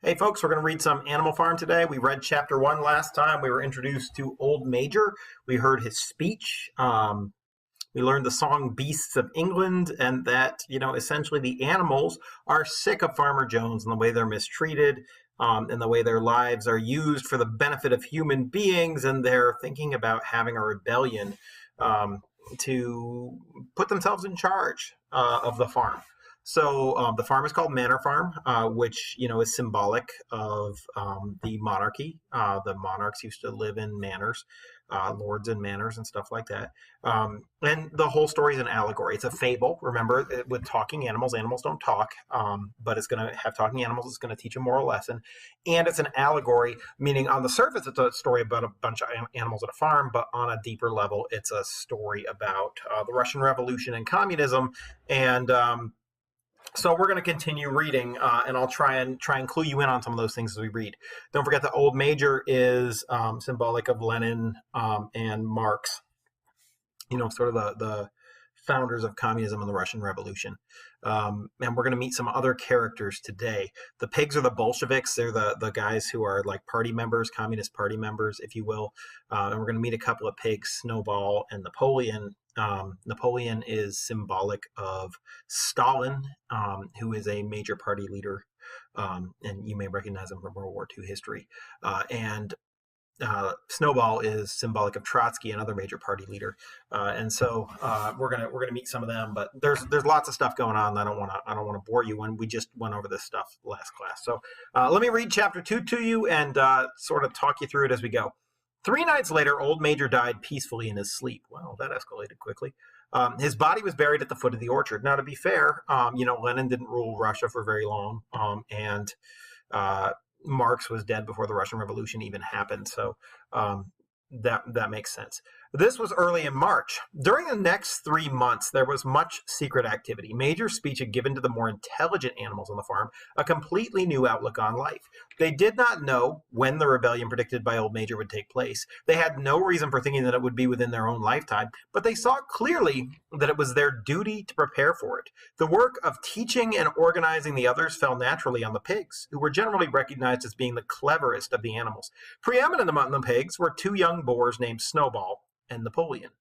Hey folks, we're going to read some Animal Farm today. We read chapter 1 last time. We were introduced to Old Major. We heard his speech. We learned the song Beasts of England, and that, essentially the animals are sick of Farmer Jones and the way they're mistreated, and the way their lives are used for the benefit of human beings, and they're thinking about having a rebellion to put themselves in charge of the farm. So the farm is called Manor Farm, which is symbolic of the monarchy. The monarchs used to live in manors, lords and manors and stuff like that. And the whole story is an allegory. It's a fable. Remember, with talking animals, animals don't talk, but it's going to have talking animals. It's going to teach a moral lesson, and it's an allegory, meaning on the surface it's a story about a bunch of animals at a farm, but on a deeper level, it's a story about the Russian Revolution and communism. And so we're going to continue reading, and I'll try and clue you in on some of those things as we read. Don't forget that Old Major is symbolic of Lenin and Marx, sort of the founders of communism and the Russian Revolution. And we're going to meet some other characters today. The pigs are the Bolsheviks. They're the guys who are like party members, Communist Party members, if you will. And we're going to meet a couple of pigs, Snowball and Napoleon. Napoleon is symbolic of Stalin, who is a major party leader, and you may recognize him from World War II history. And Snowball is symbolic of Trotsky, another major party leader, and so we're gonna meet some of them. But there's lots of stuff going on. I don't want to bore you when we just went over this stuff last class. So let me read chapter 2 to you and sort of talk you through it as we go. 3 nights later, Old Major died peacefully in his sleep. Well, that escalated quickly. His body was buried at the foot of the orchard. Now, to be fair, Lenin didn't rule Russia for very long, and Marx was dead before the Russian Revolution even happened. So that makes sense. This was early in March. During the next 3 months, there was much secret activity. Major's speech had given to the more intelligent animals on the farm a completely new outlook on life. They did not know when the rebellion predicted by Old Major would take place. They had no reason for thinking that it would be within their own lifetime, but they saw clearly that it was their duty to prepare for it. The work of teaching and organizing the others fell naturally on the pigs, who were generally recognized as being the cleverest of the animals. Preeminent among the pigs were 2 young boars named Snowball and Napoleon,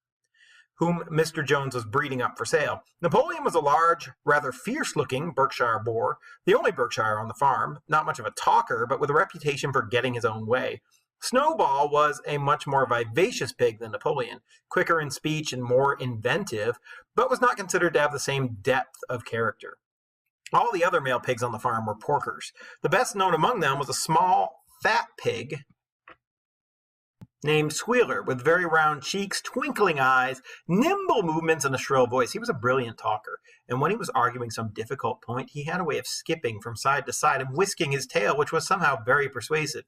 whom Mr. Jones was breeding up for sale. Napoleon was a large, rather fierce-looking Berkshire boar, the only Berkshire on the farm, not much of a talker, but with a reputation for getting his own way. Snowball was a much more vivacious pig than Napoleon, quicker in speech and more inventive, but was not considered to have the same depth of character. All the other male pigs on the farm were porkers. The best known among them was a small, fat pig named Squealer, with very round cheeks, twinkling eyes, nimble movements, and a shrill voice. He was a brilliant talker, and when he was arguing some difficult point, he had a way of skipping from side to side and whisking his tail, which was somehow very persuasive.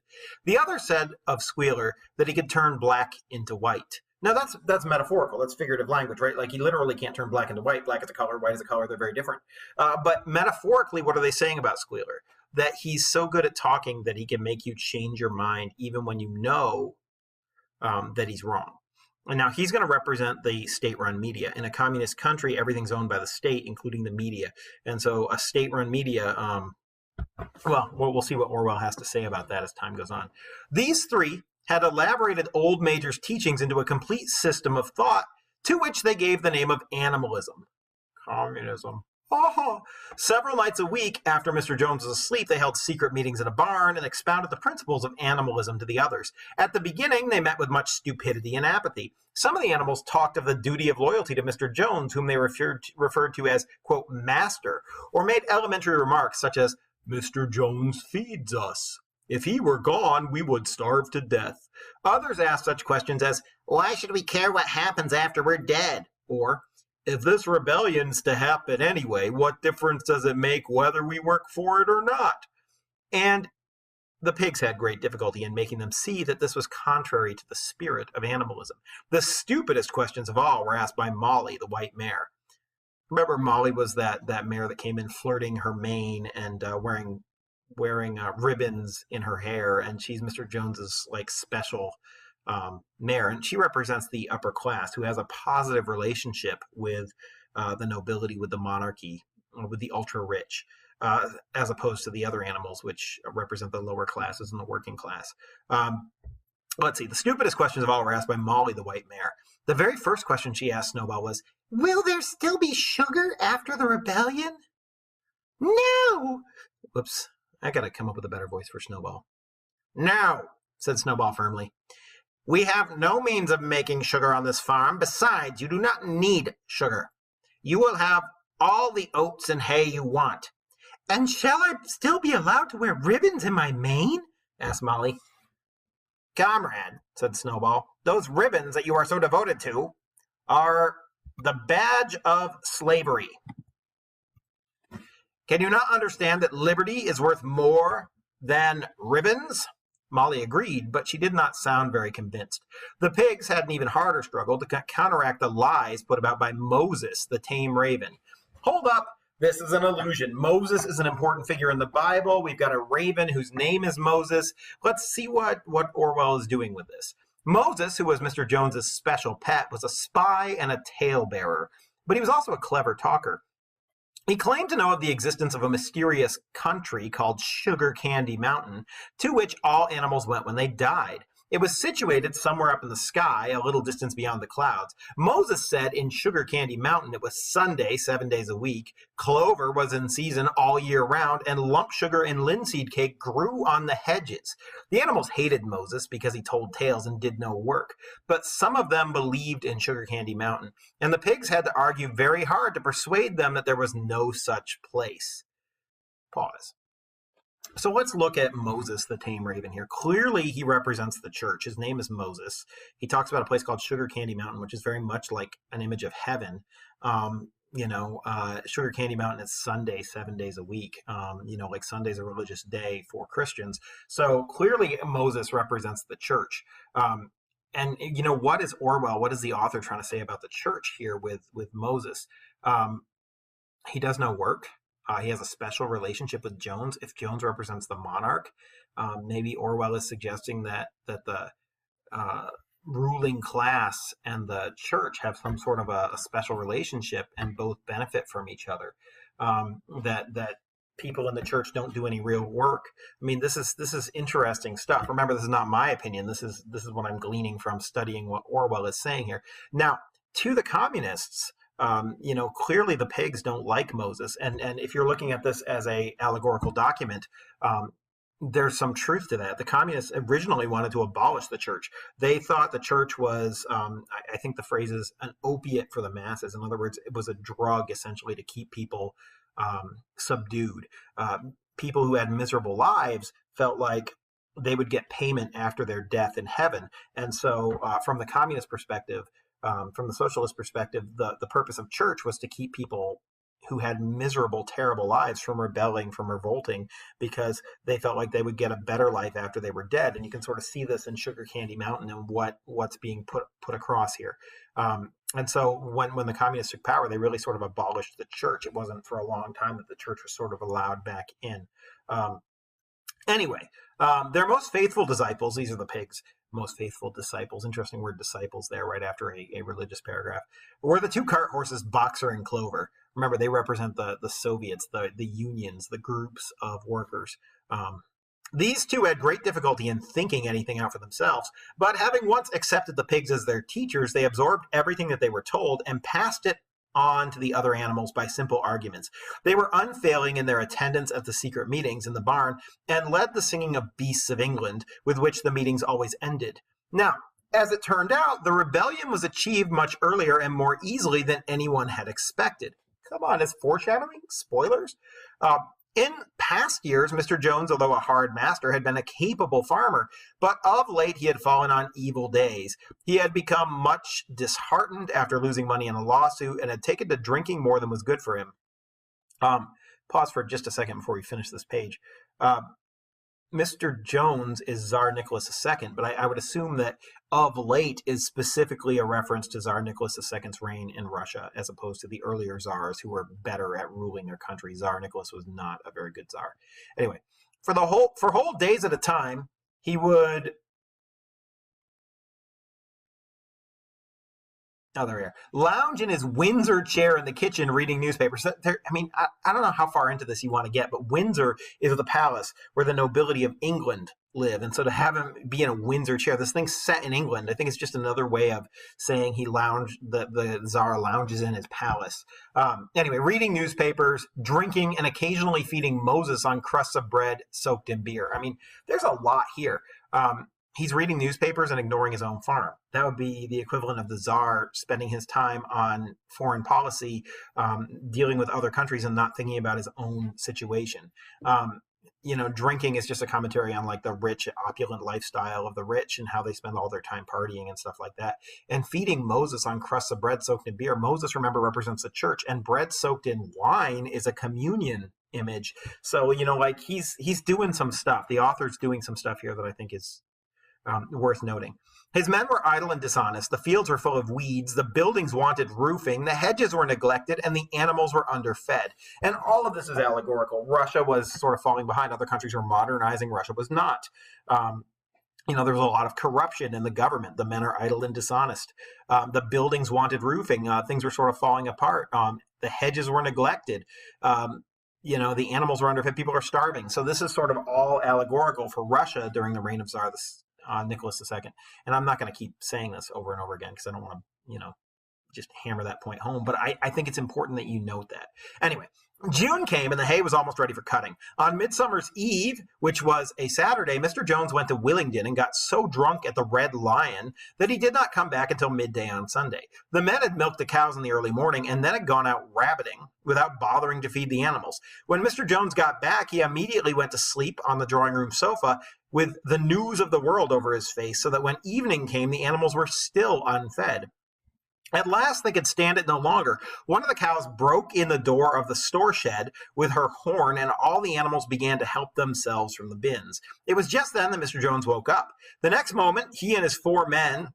The other said of Squealer that he could turn black into white. Now that's metaphorical. That's figurative language, right? Like, he literally can't turn black into white. Black is a color, white is a color. They're very different. But metaphorically, what are they saying about Squealer? That he's so good at talking that he can make you change your mind even when you know that he's wrong. And now he's going to represent the state-run media. In a communist country, everything's owned by the state, including the media. And so a state-run media, we'll see what Orwell has to say about that as time goes on. These 3 had elaborated Old Major's teachings into a complete system of thought, to which they gave the name of animalism. Communism. Several nights a week after Mr. Jones was asleep, they held secret meetings in a barn and expounded the principles of animalism to the others. At the beginning, they met with much stupidity and apathy. Some of the animals talked of the duty of loyalty to Mr. Jones, whom they referred to as, quote, master, or made elementary remarks such as, "Mr. Jones feeds us. If he were gone, we would starve to death." Others asked such questions as, "Why should we care what happens after we're dead?" Or, "If this rebellion's to happen anyway, what difference does it make whether we work for it or not?" And the pigs had great difficulty in making them see that this was contrary to the spirit of animalism. The stupidest questions of all were asked by Molly, the white mare. Remember, Molly was that mare that came in flirting her mane and wearing ribbons in her hair, and she's Mr. Jones's special mare, and she represents the upper class who has a positive relationship with the nobility, with the monarchy, with the ultra rich. as opposed to the other animals, which represent the lower classes and the working class. Let's see. The stupidest questions of all were asked by Molly, the white mare. The very first question she asked Snowball was, "Will there still be sugar after the rebellion?" "No!" Whoops. I gotta come up with a better voice for Snowball. "No," said Snowball firmly. "We have no means of making sugar on this farm. Besides, you do not need sugar. You will have all the oats and hay you want." "And shall I still be allowed to wear ribbons in my mane?" asked Molly. "Comrade," said Snowball, "those ribbons that you are so devoted to are the badge of slavery. Can you not understand that liberty is worth more than ribbons?" Molly agreed, but she did not sound very convinced. The pigs had an even harder struggle to counteract the lies put about by Moses, the tame raven. Hold up. This is an illusion. Moses is an important figure in the Bible. We've got a raven whose name is Moses. Let's see what Orwell is doing with this. Moses, who was Mr. Jones's special pet, was a spy and a talebearer, but he was also a clever talker. He claimed to know of the existence of a mysterious country called Sugar Candy Mountain, to which all animals went when they died. It was situated somewhere up in the sky, a little distance beyond the clouds. Moses said in Sugar Candy Mountain it was Sunday, 7 days a week, clover was in season all year round, and lump sugar and linseed cake grew on the hedges. The animals hated Moses because he told tales and did no work, but some of them believed in Sugar Candy Mountain, and the pigs had to argue very hard to persuade them that there was no such place. Pause. So let's look at Moses, the tame raven here. Clearly, he represents the church. His name is Moses. He talks about a place called Sugar Candy Mountain, which is very much like an image of heaven. Sugar Candy Mountain is Sunday, 7 days a week. Like Sunday's a religious day for Christians. So clearly, Moses represents the church. What is Orwell? What is the author trying to say about the church here with Moses? He does no work. He has a special relationship with Jones. If Jones represents the monarch, maybe Orwell is suggesting that the ruling class and the church have some sort of a special relationship and both benefit from each other. That people in the church don't do any real work. I mean, this is interesting stuff. Remember, this is not my opinion. This is what I'm gleaning from studying what Orwell is saying here. Now, to the communists, clearly the pigs don't like Moses. And if you're looking at this as a allegorical document, there's some truth to that. The communists originally wanted to abolish the church. They thought the church was, I think the phrase is, an opiate for the masses. In other words, it was a drug essentially to keep people subdued. People who had miserable lives felt like they would get payment after their death in heaven. And so from the communist perspective, from the socialist perspective, the purpose of church was to keep people who had miserable, terrible lives from rebelling, from revolting, because they felt like they would get a better life after they were dead. And you can sort of see this in Sugar Candy Mountain and what's being put across here. And so when the communists took power, they really sort of abolished the church. It wasn't for a long time that the church was sort of allowed back in. Anyway, their most faithful disciples, these are the pigs, most faithful disciples, interesting word disciples there right after a religious paragraph, were the two cart horses Boxer and Clover. Remember, they represent the Soviets, the unions, the groups of workers. These two had great difficulty in thinking anything out for themselves, but having once accepted the pigs as their teachers, they absorbed everything that they were told and passed it on to the other animals by simple arguments. They were unfailing in their attendance at the secret meetings in the barn and led the singing of Beasts of England, with which the meetings always ended. Now, as it turned out, the rebellion was achieved much earlier and more easily than anyone had expected. Come on, it's foreshadowing? Spoilers? In past years, Mr. Jones, although a hard master, had been a capable farmer, but of late he had fallen on evil days. He had become much disheartened after losing money in a lawsuit and had taken to drinking more than was good for him. Pause for just a second before we finish this page. Mr. Jones is Tsar Nicholas II, but I would assume that of late is specifically a reference to Tsar Nicholas II's reign in Russia, as opposed to the earlier czars who were better at ruling their country. Tsar Nicholas was not a very good czar. Anyway, for whole days at a time, he would Oh, there we are. Lounge in his Windsor chair in the kitchen reading newspapers. I don't know how far into this you want to get, but Windsor is the palace where the nobility of England live. And so to have him be in a Windsor chair, this thing's set in England. I think it's just another way of saying the Tsar lounges in his palace. Anyway, reading newspapers, drinking, and occasionally feeding Moses on crusts of bread soaked in beer. I mean, there's a lot here. He's reading newspapers and ignoring his own farm. That would be the equivalent of the Tsar spending his time on foreign policy, dealing with other countries and not thinking about his own situation. Drinking is just a commentary on like the rich, opulent lifestyle of the rich and how they spend all their time partying and stuff like that. And feeding Moses on crusts of bread soaked in beer. Moses, remember, represents the church, and bread soaked in wine is a communion image. So, he's doing some stuff. The author's doing some stuff here that I think is worth noting. His men were idle and dishonest. The fields were full of weeds. The buildings wanted roofing. The hedges were neglected, and the animals were underfed. And all of this is allegorical. Russia was sort of falling behind. Other countries were modernizing. Russia was not. There was a lot of corruption in the government. The men are idle and dishonest. The buildings wanted roofing. Things were sort of falling apart. The hedges were neglected. The animals were underfed. People are starving. So this is sort of all allegorical for Russia during the reign of Tsar Nicholas II. And I'm not going to keep saying this over and over again because I don't want to, just hammer that point home. But I think it's important that you note that. Anyway, June came and the hay was almost ready for cutting. On Midsummer's Eve, which was a Saturday, Mr. Jones went to Willingdon and got so drunk at the Red Lion that he did not come back until midday on Sunday. The men had milked the cows in the early morning and then had gone out rabbiting without bothering to feed the animals. When Mr. Jones got back, he immediately went to sleep on the drawing room sofa with the news of the world over his face, so that when evening came, the animals were still unfed. At last, they could stand it no longer. One of the cows broke in the door of the store shed with her horn, and all the animals began to help themselves from the bins. It was just then that Mr. Jones woke up. The next moment, he and his 4 men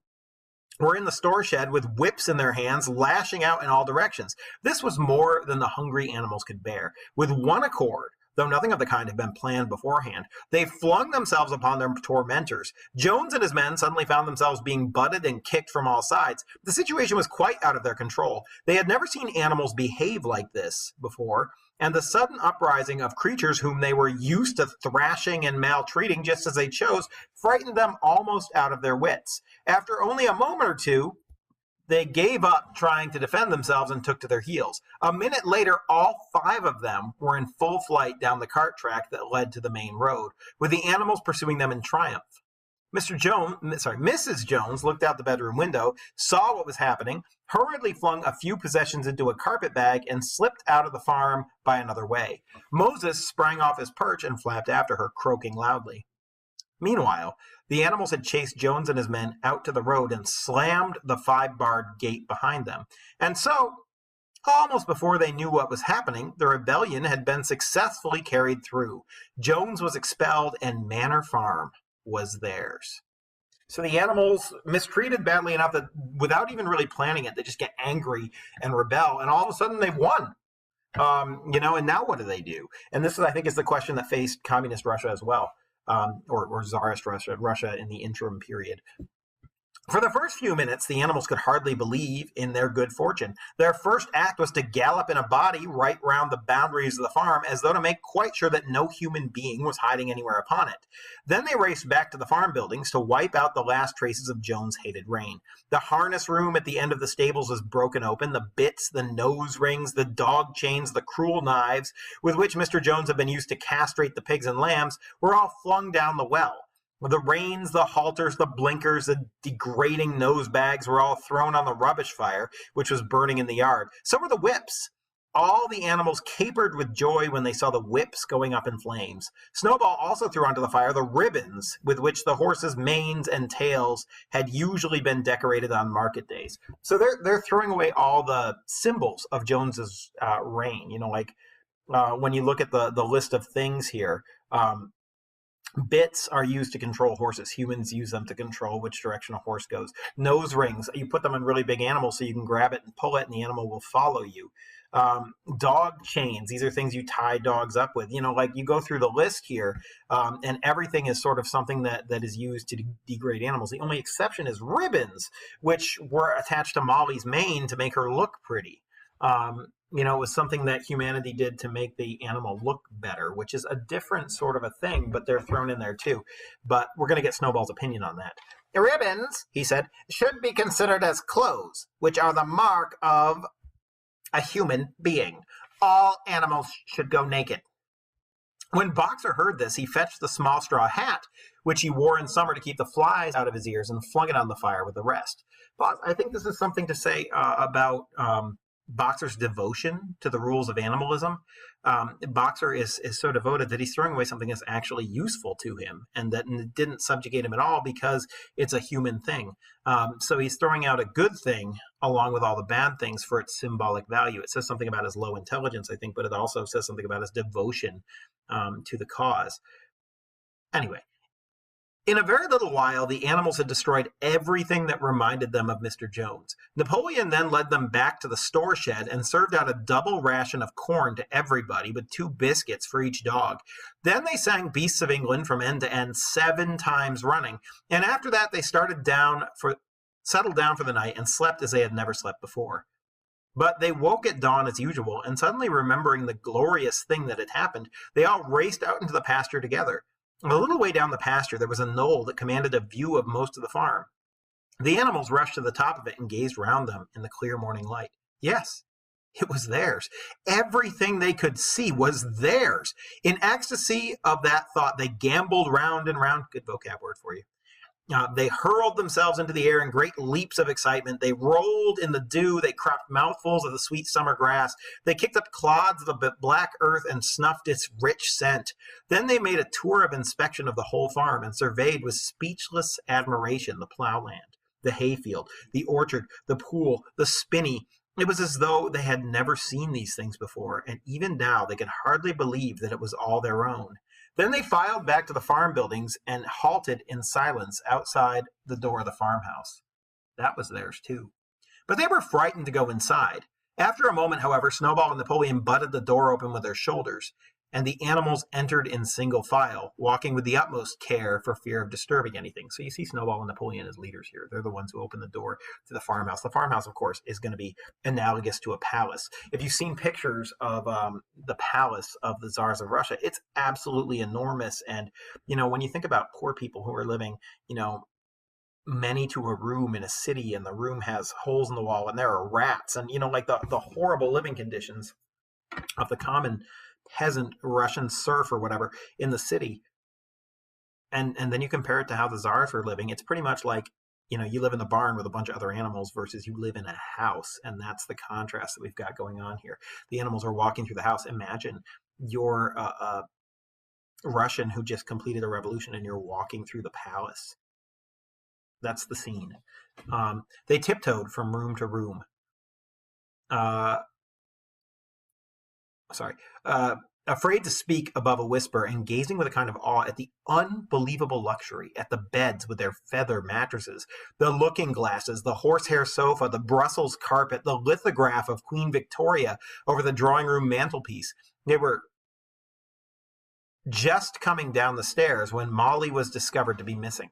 were in the store shed with whips in their hands, lashing out in all directions. This was more than the hungry animals could bear. With one accord, though nothing of the kind had been planned beforehand, they flung themselves upon their tormentors. Jones and his men suddenly found themselves being butted and kicked from all sides. The situation was quite out of their control. They had never seen animals behave like this before, and the sudden uprising of creatures whom they were used to thrashing and maltreating just as they chose frightened them almost out of their wits. After only a moment or two, they gave up trying to defend themselves and took to their heels. A minute later, all 5 of them were in full flight down the cart track that led to the main road, with the animals pursuing them in triumph. Mrs. Jones looked out the bedroom window, saw what was happening, hurriedly flung a few possessions into a carpet bag, and slipped out of the farm by another way. Moses sprang off his perch and flapped after her, croaking loudly. Meanwhile, the animals had chased Jones and his men out to the road and slammed the 5-barred gate behind them. And so, almost before they knew what was happening, the rebellion had been successfully carried through. Jones was expelled and Manor Farm was theirs. So the animals, mistreated badly enough that without even really planning it, they just get angry and rebel, and all of a sudden they've won. And now what do they do? And this, I think, is the question that faced communist Russia as well. Or Tsarist Russia in the interim period. For the first few minutes, the animals could hardly believe in their good fortune. Their first act was to gallop in a body right round the boundaries of the farm, as though to make quite sure that no human being was hiding anywhere upon it. Then they raced back to the farm buildings to wipe out the last traces of Jones' hated reign. The harness room at the end of the stables was broken open. The bits, the nose rings, the dog chains, the cruel knives with which Mr. Jones had been used to castrate the pigs and lambs were all flung down the well. The reins, the halters, the blinkers, the degrading nose bags were all thrown on the rubbish fire, which was burning in the yard. So were the whips. All the animals capered with joy when they saw the whips going up in flames. Snowball also threw onto the fire the ribbons with which the horses' manes and tails had usually been decorated on market days. So they're throwing away all the symbols of Jones's reign. When you look at the list of things here, bits are used to control horses. Humans use them to control which direction a horse goes. Nose rings, you put them on really big animals so you can grab it and pull it and the animal will follow you. Dog chains, these are things you tie dogs up with. Like you go through the list here, and everything is sort of something that is used to degrade animals. The only exception is ribbons, which were attached to Molly's mane to make her look pretty. It was something that humanity did to make the animal look better, which is a different sort of a thing, but they're thrown in there too. But we're going to get Snowball's opinion on that. The ribbons, he said, should be considered as clothes, which are the mark of a human being. All animals should go naked. When Boxer heard this, he fetched the small straw hat, which he wore in summer to keep the flies out of his ears, and flung it on the fire with the rest. But I think this is something to say about Boxer's devotion to the rules of animalism. Boxer is so devoted that he's throwing away something that's actually useful to him, and that didn't subjugate him at all because it's a human thing. So he's throwing out a good thing along with all the bad things for its symbolic value. It says something about his low intelligence, I think, but it also says something about his devotion to the cause. Anyway, in a very little while, the animals had destroyed everything that reminded them of Mr. Jones. Napoleon then led them back to the store shed and served out a double ration of corn to everybody with 2 biscuits for each dog. Then they sang Beasts of England from end to end 7 times running, and after that they settled down for the night and slept as they had never slept before. But they woke at dawn as usual, and suddenly remembering the glorious thing that had happened, they all raced out into the pasture together. A little way down the pasture, there was a knoll that commanded a view of most of the farm. The animals rushed to the top of it and gazed round them in the clear morning light. Yes, it was theirs. Everything they could see was theirs. In ecstasy of that thought, they gamboled round and round. Good vocab word for you. They hurled themselves into the air in great leaps of excitement. They rolled in the dew. They cropped mouthfuls of the sweet summer grass. They kicked up clods of the black earth and snuffed its rich scent. Then they made a tour of inspection of the whole farm and surveyed with speechless admiration the plowland, the hayfield, the orchard, the pool, the spinney. It was as though they had never seen these things before, and even now they could hardly believe that it was all their own. Then they filed back to the farm buildings and halted in silence outside the door of the farmhouse. That was theirs, too. But they were frightened to go inside. After a moment, however, Snowball and Napoleon butted the door open with their shoulders, and the animals entered in single file, walking with the utmost care for fear of disturbing anything. So you see Snowball and Napoleon as leaders here. They're the ones who open the door to the farmhouse. The farmhouse, of course, is going to be analogous to a palace. If you've seen pictures of the palace of the Tsars of Russia, it's absolutely enormous. And, when you think about poor people who are living, many to a room in a city, and the room has holes in the wall, and there are rats, and, like the horrible living conditions of the common peasant Russian serf or whatever in the city, and then you compare it to how the Tsars were living. It's pretty much like, you live in the barn with a bunch of other animals versus you live in a house, and that's the contrast that we've got going on here. The animals are walking through the house. Imagine you're a Russian who just completed a revolution and you're walking through the palace. That's the scene. They tiptoed from room to room. Afraid to speak above a whisper, and gazing with a kind of awe at the unbelievable luxury, at the beds with their feather mattresses, the looking glasses, the horsehair sofa, the Brussels carpet, the lithograph of Queen Victoria over the drawing room mantelpiece. They were just coming down the stairs when Molly was discovered to be missing.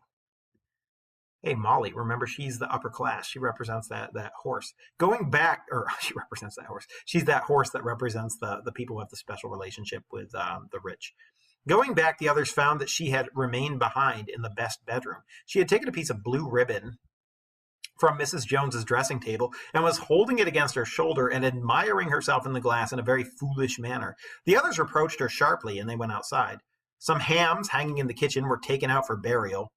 Hey, Molly, remember, she's the upper class. She represents that horse. She represents that horse. She's that horse that represents the people who have the special relationship with the rich. Going back, the others found that she had remained behind in the best bedroom. She had taken a piece of blue ribbon from Mrs. Jones's dressing table and was holding it against her shoulder and admiring herself in the glass in a very foolish manner. The others reproached her sharply, and they went outside. Some hams hanging in the kitchen were taken out for burial.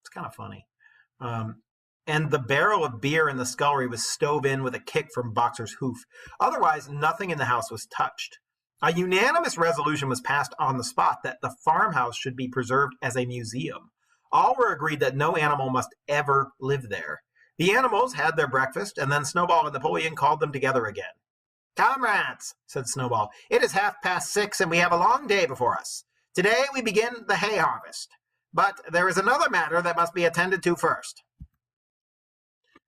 It's kind of funny. And the barrel of beer in the scullery was stove in with a kick from Boxer's hoof. Otherwise, nothing in the house was touched. A unanimous resolution was passed on the spot that the farmhouse should be preserved as a museum. All were agreed that no animal must ever live there. The animals had their breakfast, and then Snowball and Napoleon called them together again. "Comrades," said Snowball, "it is 6:30, and we have a long day before us. Today we begin the hay harvest. But there is another matter that must be attended to first."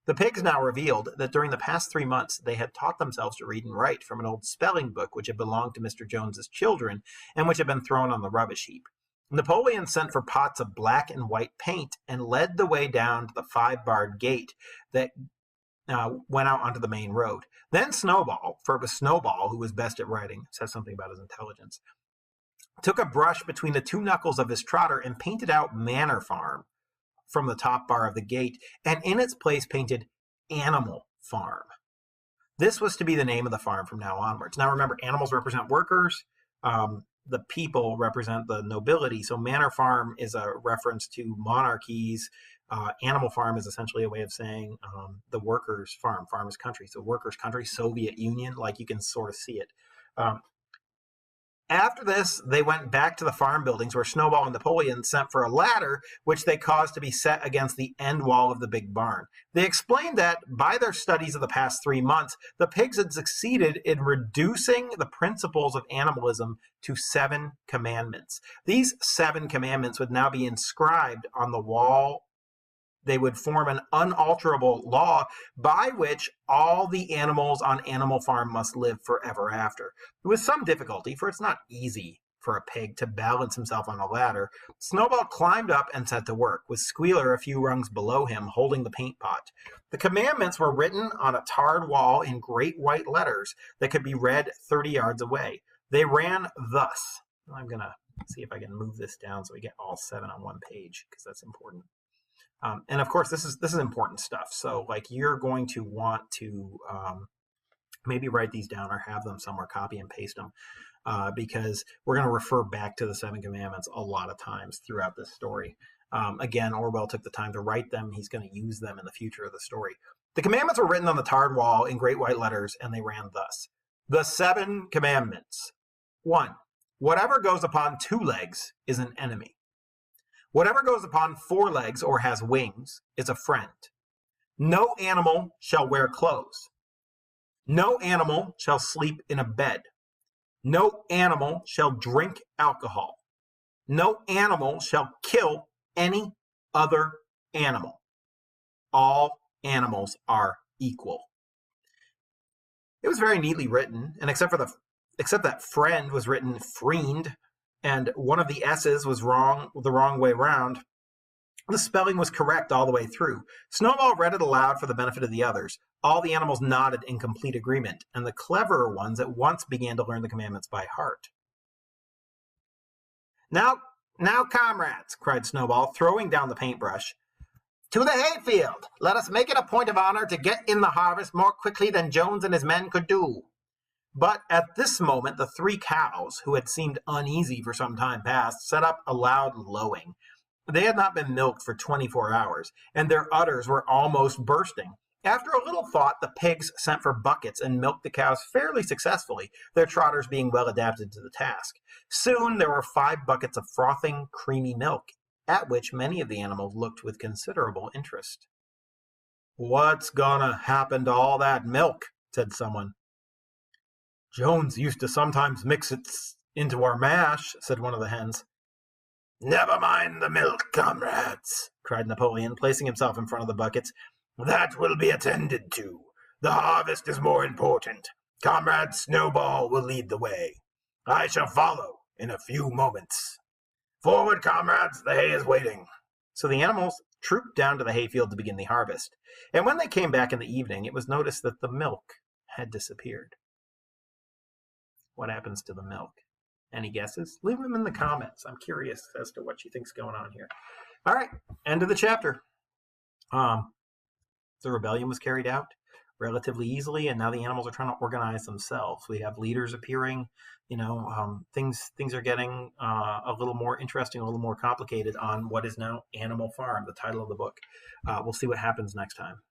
The pigs now revealed that during the past 3 months they had taught themselves to read and write from an old spelling book which had belonged to Mr. Jones's children and which had been thrown on the rubbish heap. Napoleon sent for pots of black and white paint and led the way down to the 5-barred gate that went out onto the main road. Then Snowball, for it was Snowball who was best at writing, says something about his intelligence, took a brush between the 2 knuckles of his trotter and painted out Manor Farm from the top bar of the gate, and in its place painted Animal Farm. This was to be the name of the farm from now onwards. Now remember, animals represent workers, the people represent the nobility, so Manor Farm is a reference to monarchies. Animal Farm is essentially a way of saying the workers' farm. Farm is country, so workers' country, Soviet Union, like you can sort of see it. After this, they went back to the farm buildings where Snowball and Napoleon sent for a ladder, which they caused to be set against the end wall of the big barn. They explained that, by their studies of the past 3 months, the pigs had succeeded in reducing the principles of animalism to 7 commandments. These 7 commandments would now be inscribed on the wall. They would form an unalterable law by which all the animals on Animal Farm must live forever after. With some difficulty, for it's not easy for a pig to balance himself on a ladder, Snowball climbed up and set to work, with Squealer a few rungs below him holding the paint pot. The commandments were written on a tarred wall in great white letters that could be read 30 yards away. They ran thus. I'm going to see if I can move this down so we get all 7 on one page, because that's important. And of course, this is important stuff. So like you're going to want to maybe write these down or have them somewhere, copy and paste them, because we're going to refer back to the 7 commandments a lot of times throughout this story. Again, Orwell took the time to write them. He's going to use them in the future of the story. The commandments were written on the tarred wall in great white letters, and they ran thus. The 7 commandments. 1. Whatever goes upon 2 legs is an enemy. Whatever goes upon 4 legs or has wings is a friend. No animal shall wear clothes. No animal shall sleep in a bed. No animal shall drink alcohol. No animal shall kill any other animal. All animals are equal. It was very neatly written, and except that friend was written friend, and one of the S's was wrong, the wrong way round, the spelling was correct all the way through. Snowball read it aloud for the benefit of the others. All the animals nodded in complete agreement, and the cleverer ones at once began to learn the commandments by heart. Now, comrades, cried Snowball, throwing down the paintbrush, to the hayfield! Let us make it a point of honor to get in the harvest more quickly than Jones and his men could do. But at this moment, the 3 cows, who had seemed uneasy for some time past, set up a loud lowing. They had not been milked for 24 hours, and their udders were almost bursting. After a little thought, the pigs sent for buckets and milked the cows fairly successfully, their trotters being well adapted to the task. Soon there were 5 buckets of frothing, creamy milk, at which many of the animals looked with considerable interest. "What's gonna happen to all that milk?" said someone. "Jones used to sometimes mix it into our mash," said one of the hens. "Never mind the milk, comrades," cried Napoleon, placing himself in front of the buckets. "That will be attended to. The harvest is more important. Comrade Snowball will lead the way. I shall follow in a few moments. Forward, comrades, the hay is waiting." So the animals trooped down to the hayfield to begin the harvest. And when they came back in the evening, it was noticed that the milk had disappeared. What happens to the milk? Any guesses? Leave them in the comments. I'm curious as to what you think's going on here. All right, end of the chapter. The rebellion was carried out relatively easily, and now the animals are trying to organize themselves. We have leaders appearing. Things are getting a little more interesting, a little more complicated on what is now Animal Farm, the title of the book. We'll see what happens next time.